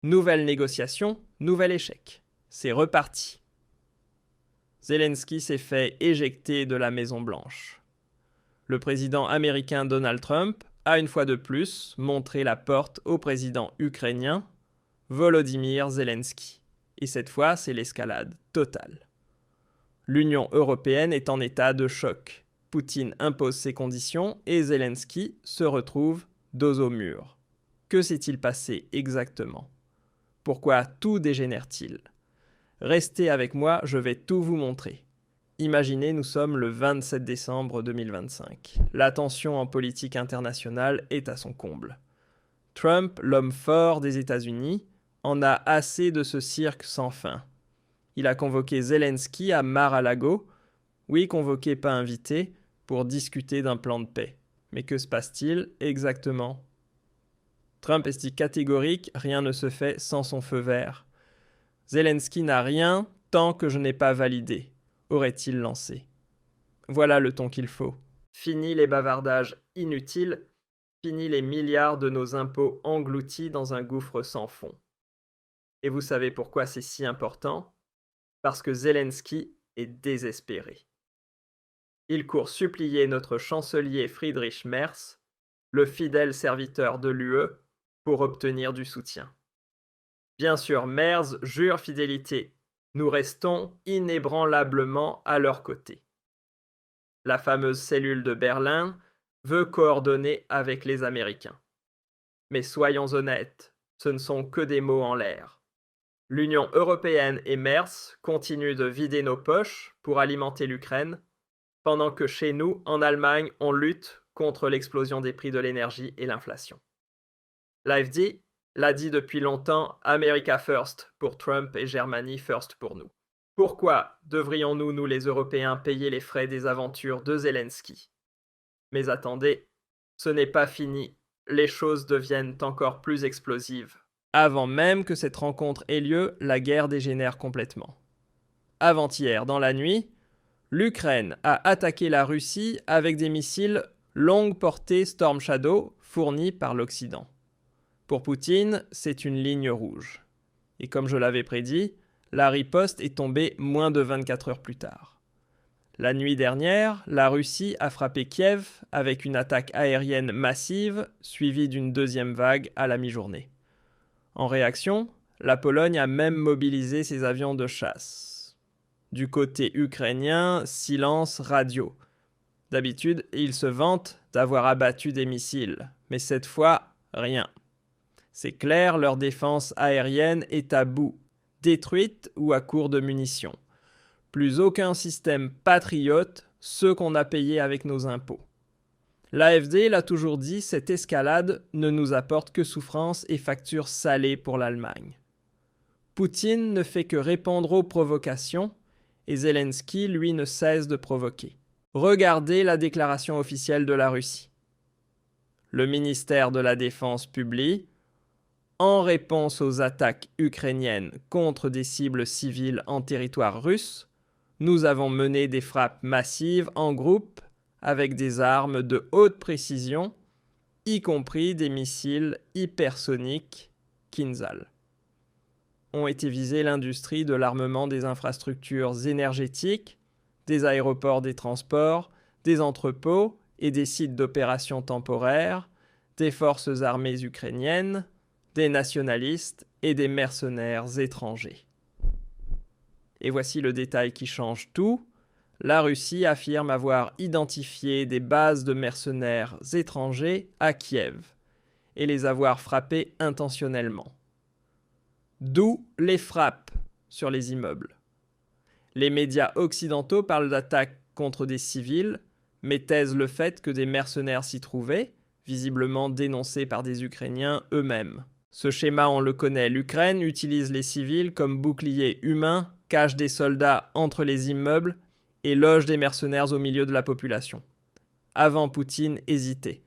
Nouvelle négociation, nouvel échec. C'est reparti. Zelensky s'est fait éjecter de la Maison-Blanche. Le président américain Donald Trump a une fois de plus montré la porte au président ukrainien Volodymyr Zelensky. Et cette fois, c'est l'escalade totale. L'Union européenne est en état de choc. Poutine impose ses conditions et Zelensky se retrouve dos au mur. Que s'est-il passé exactement ? Pourquoi tout dégénère-t-il ? Restez avec moi, je vais tout vous montrer. Imaginez, nous sommes le 27 décembre 2025. La tension en politique internationale est à son comble. Trump, l'homme fort des États-Unis, en a assez de ce cirque sans fin. Il a convoqué Zelensky à Mar-a-Lago, oui, convoqué, pas invité, pour discuter d'un plan de paix. Mais que se passe-t-il exactement ? Trump est dit catégorique, rien ne se fait sans son feu vert. Zelensky n'a rien tant que je n'ai pas validé, aurait-il lancé. Voilà le ton qu'il faut. Fini les bavardages inutiles, fini les milliards de nos impôts engloutis dans un gouffre sans fond. Et vous savez pourquoi c'est si important ? Parce que Zelensky est désespéré. Il court supplier notre chancelier Friedrich Merz, le fidèle serviteur de l'UE, pour obtenir du soutien. Bien sûr, Merz jure fidélité. Nous restons inébranlablement à leur côté. La fameuse cellule de Berlin veut coordonner avec les Américains. Mais soyons honnêtes, ce ne sont que des mots en l'air. L'Union européenne et Merz continuent de vider nos poches pour alimenter l'Ukraine, pendant que chez nous, en Allemagne, on lutte contre l'explosion des prix de l'énergie et l'inflation. L'AfD l'a dit depuis longtemps, America First pour Trump et Germany First pour nous. Pourquoi devrions-nous, nous les Européens, payer les frais des aventures de Zelensky ? Mais attendez, ce n'est pas fini, les choses deviennent encore plus explosives. Avant même que cette rencontre ait lieu, la guerre dégénère complètement. Avant-hier, dans la nuit, l'Ukraine a attaqué la Russie avec des missiles longue portée Storm Shadow fournis par l'Occident. Pour Poutine, c'est une ligne rouge. Et comme je l'avais prédit, la riposte est tombée moins de 24 heures plus tard. La nuit dernière, la Russie a frappé Kiev avec une attaque aérienne massive suivie d'une deuxième vague à la mi-journée. En réaction, la Pologne a même mobilisé ses avions de chasse. Du côté ukrainien, silence radio. D'habitude, ils se vantent d'avoir abattu des missiles, mais cette fois, rien. C'est clair, leur défense aérienne est à bout, détruite ou à court de munitions. Plus aucun système patriote, ceux qu'on a payés avec nos impôts. L'AfD l'a toujours dit, cette escalade ne nous apporte que souffrance et factures salées pour l'Allemagne. Poutine ne fait que répondre aux provocations et Zelensky, lui, ne cesse de provoquer. Regardez la déclaration officielle de la Russie. Le ministère de la Défense publie « En réponse aux attaques ukrainiennes contre des cibles civiles en territoire russe, nous avons mené des frappes massives en groupe avec des armes de haute précision, y compris des missiles hypersoniques Kinzhal. Ont été visées l'industrie de l'armement des infrastructures énergétiques, des aéroports des transports, des entrepôts et des sites d'opérations temporaires, des forces armées ukrainiennes, des nationalistes et des mercenaires étrangers. » Et voici le détail qui change tout. La Russie affirme avoir identifié des bases de mercenaires étrangers à Kiev et les avoir frappés intentionnellement. D'où les frappes sur les immeubles. Les médias occidentaux parlent d'attaques contre des civils, mais taisent le fait que des mercenaires s'y trouvaient, visiblement dénoncés par des Ukrainiens eux-mêmes. Ce schéma, on le connaît, l'Ukraine utilise les civils comme boucliers humains, cache des soldats entre les immeubles et loge des mercenaires au milieu de la population. Avant, Poutine hésitait.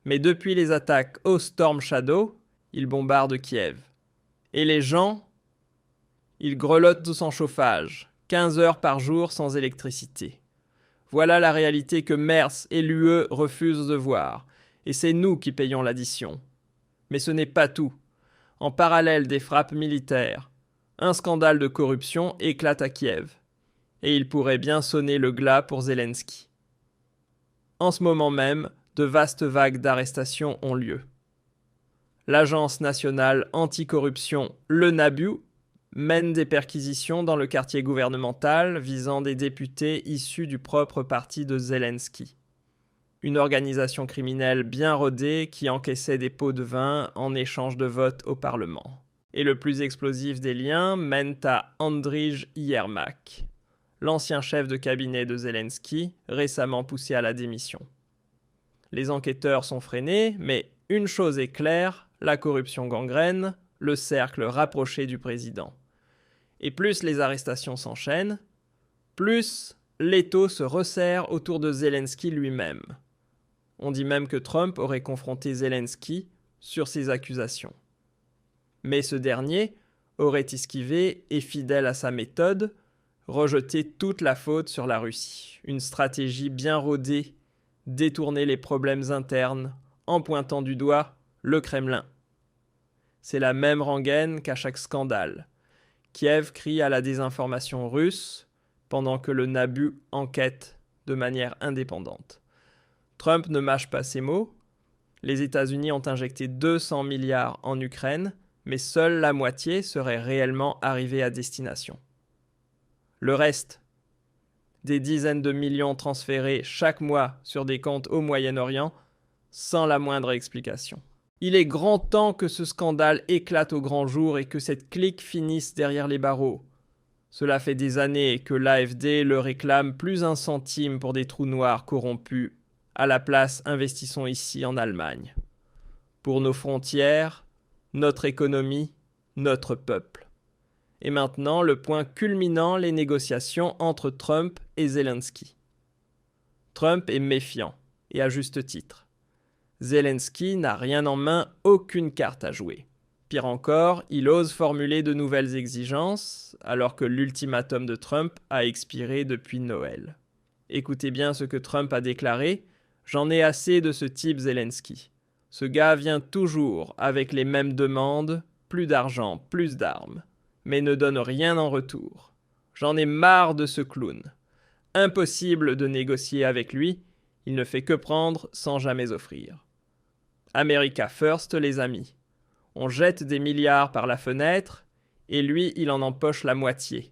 Mais depuis les attaques au Storm Shadow, il bombarde Kiev. Et les gens, ils grelottent sans chauffage, 15 heures par jour sans électricité. Voilà la réalité que Merz et l'UE refusent de voir, et c'est nous qui payons l'addition. Mais ce n'est pas tout. En parallèle des frappes militaires, un scandale de corruption éclate à Kiev, et il pourrait bien sonner le glas pour Zelensky. En ce moment même, de vastes vagues d'arrestations ont lieu. L'Agence nationale anticorruption, le NABU, mène des perquisitions dans le quartier gouvernemental visant des députés issus du propre parti de Zelensky. Une organisation criminelle bien rodée qui encaissait des pots de vin en échange de votes au Parlement. Et le plus explosif des liens mène à Andrij Yermak, l'ancien chef de cabinet de Zelensky, récemment poussé à la démission. Les enquêteurs sont freinés, mais une chose est claire, la corruption gangrène le cercle rapproché du président. Et plus les arrestations s'enchaînent, plus l'étau se resserre autour de Zelensky lui-même. On dit même que Trump aurait confronté Zelensky sur ces accusations. Mais ce dernier aurait esquivé et, fidèle à sa méthode, rejeté toute la faute sur la Russie. Une stratégie bien rodée, détourner les problèmes internes en pointant du doigt le Kremlin. C'est la même rengaine qu'à chaque scandale. Kiev crie à la désinformation russe pendant que le NABU enquête de manière indépendante. Trump ne mâche pas ses mots. Les États-Unis ont injecté 200 milliards en Ukraine, mais seule la moitié serait réellement arrivée à destination. Le reste, des dizaines de millions transférés chaque mois sur des comptes au Moyen-Orient, sans la moindre explication. Il est grand temps que ce scandale éclate au grand jour et que cette clique finisse derrière les barreaux. Cela fait des années que l'AfD le réclame plus un centime pour des trous noirs corrompus. À la place, investissons ici en Allemagne. Pour nos frontières, notre économie, notre peuple. Et maintenant, le point culminant, les négociations entre Trump et Zelensky. Trump est méfiant, et à juste titre. Zelensky n'a rien en main, aucune carte à jouer. Pire encore, il ose formuler de nouvelles exigences, alors que l'ultimatum de Trump a expiré depuis Noël. Écoutez bien ce que Trump a déclaré. J'en ai assez de ce type Zelensky. Ce gars vient toujours avec les mêmes demandes, plus d'argent, plus d'armes, mais ne donne rien en retour. J'en ai marre de ce clown. Impossible de négocier avec lui, il ne fait que prendre sans jamais offrir. America first, les amis. On jette des milliards par la fenêtre, et lui, il en empoche la moitié.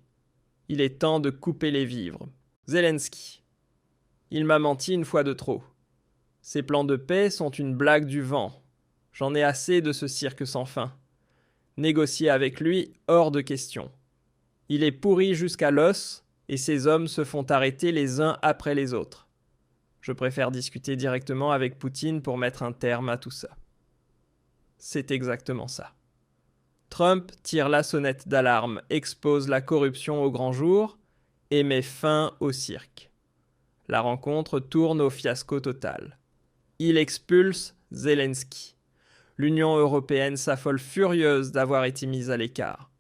Il est temps de couper les vivres. Zelensky. Il m'a menti une fois de trop. Ces plans de paix sont une blague du vent. J'en ai assez de ce cirque sans fin. Négocier avec lui, hors de question. Il est pourri jusqu'à l'os, et ses hommes se font arrêter les uns après les autres. Je préfère discuter directement avec Poutine pour mettre un terme à tout ça. C'est exactement ça. Trump tire la sonnette d'alarme, expose la corruption au grand jour et met fin au cirque. La rencontre tourne au fiasco total. Il expulse Zelensky. L'Union européenne s'affole furieuse d'avoir été mise à l'écart.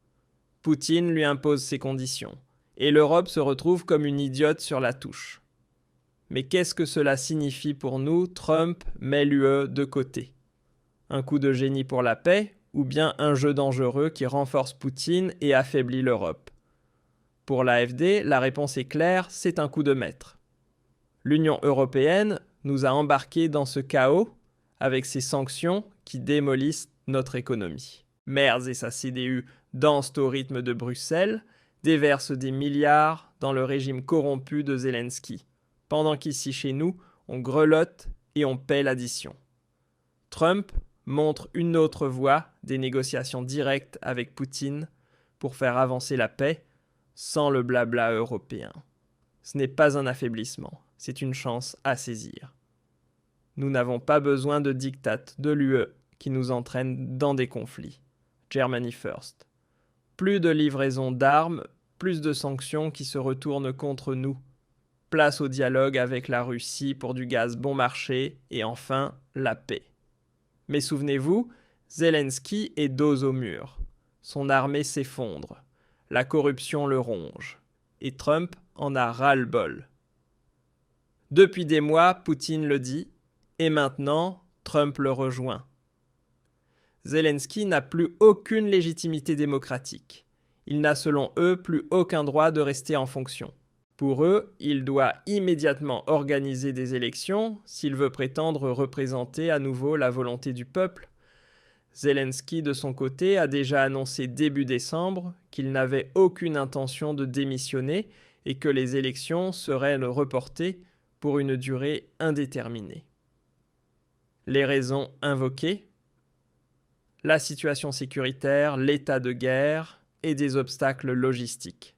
Poutine lui impose ses conditions, et l'Europe se retrouve comme une idiote sur la touche. Mais qu'est-ce que cela signifie pour nous? Trump met l'UE de côté. Un coup de génie pour la paix, ou bien un jeu dangereux qui renforce Poutine et affaiblit l'Europe? Pour l'AfD, la réponse est claire, c'est un coup de maître. L'Union européenne nous a embarqués dans ce chaos avec ses sanctions qui démolissent notre économie. Merz et sa CDU dansent au rythme de Bruxelles, déversent des milliards dans le régime corrompu de Zelensky, pendant qu'ici chez nous, on grelotte et on paie l'addition. Trump montre une autre voie des négociations directes avec Poutine pour faire avancer la paix sans le blabla européen. Ce n'est pas un affaiblissement, c'est une chance à saisir. Nous n'avons pas besoin de diktat de l'UE qui nous entraîne dans des conflits. Germany first. Plus de livraison d'armes, plus de sanctions qui se retournent contre nous. Place au dialogue avec la Russie pour du gaz bon marché et enfin la paix. Mais souvenez-vous, Zelensky est dos au mur. Son armée s'effondre. La corruption le ronge. Et Trump en a ras-le-bol. Depuis des mois, Poutine le dit, et maintenant, Trump le rejoint. Zelensky n'a plus aucune légitimité démocratique. Il n'a selon eux plus aucun droit de rester en fonction. Pour eux, il doit immédiatement organiser des élections s'il veut prétendre représenter à nouveau la volonté du peuple. Zelensky, de son côté, a déjà annoncé début décembre qu'il n'avait aucune intention de démissionner et que les élections seraient reportées pour une durée indéterminée. Les raisons invoquées : la situation sécuritaire, l'état de guerre et des obstacles logistiques.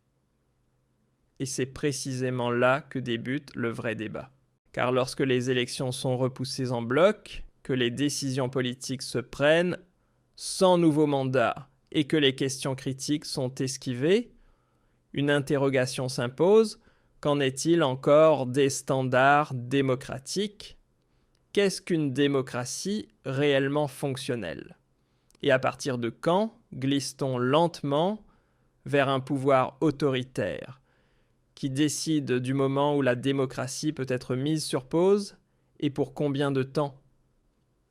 Et c'est précisément là que débute le vrai débat. Car lorsque les élections sont repoussées en bloc, que les décisions politiques se prennent sans nouveau mandat et que les questions critiques sont esquivées, une interrogation s'impose. Qu'en est-il encore des standards démocratiques ? Qu'est-ce qu'une démocratie réellement fonctionnelle ? Et à partir de quand glisse-t-on lentement vers un pouvoir autoritaire qui décide du moment où la démocratie peut être mise sur pause et pour combien de temps ?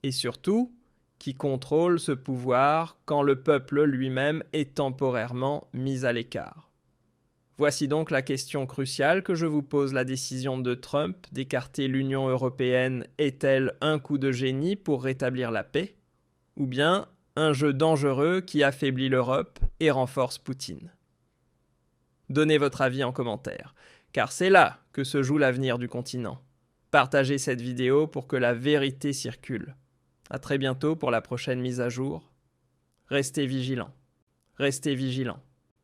Et surtout, qui contrôle ce pouvoir quand le peuple lui-même est temporairement mis à l'écart ? Voici donc la question cruciale que je vous pose. La décision de Trump d'écarter l'Union européenne est-elle un coup de génie pour rétablir la paix ? Ou bien un jeu dangereux qui affaiblit l'Europe et renforce Poutine ? Donnez votre avis en commentaire, car c'est là que se joue l'avenir du continent. Partagez cette vidéo pour que la vérité circule. À très bientôt pour la prochaine mise à jour. Restez vigilants. Restez vigilants.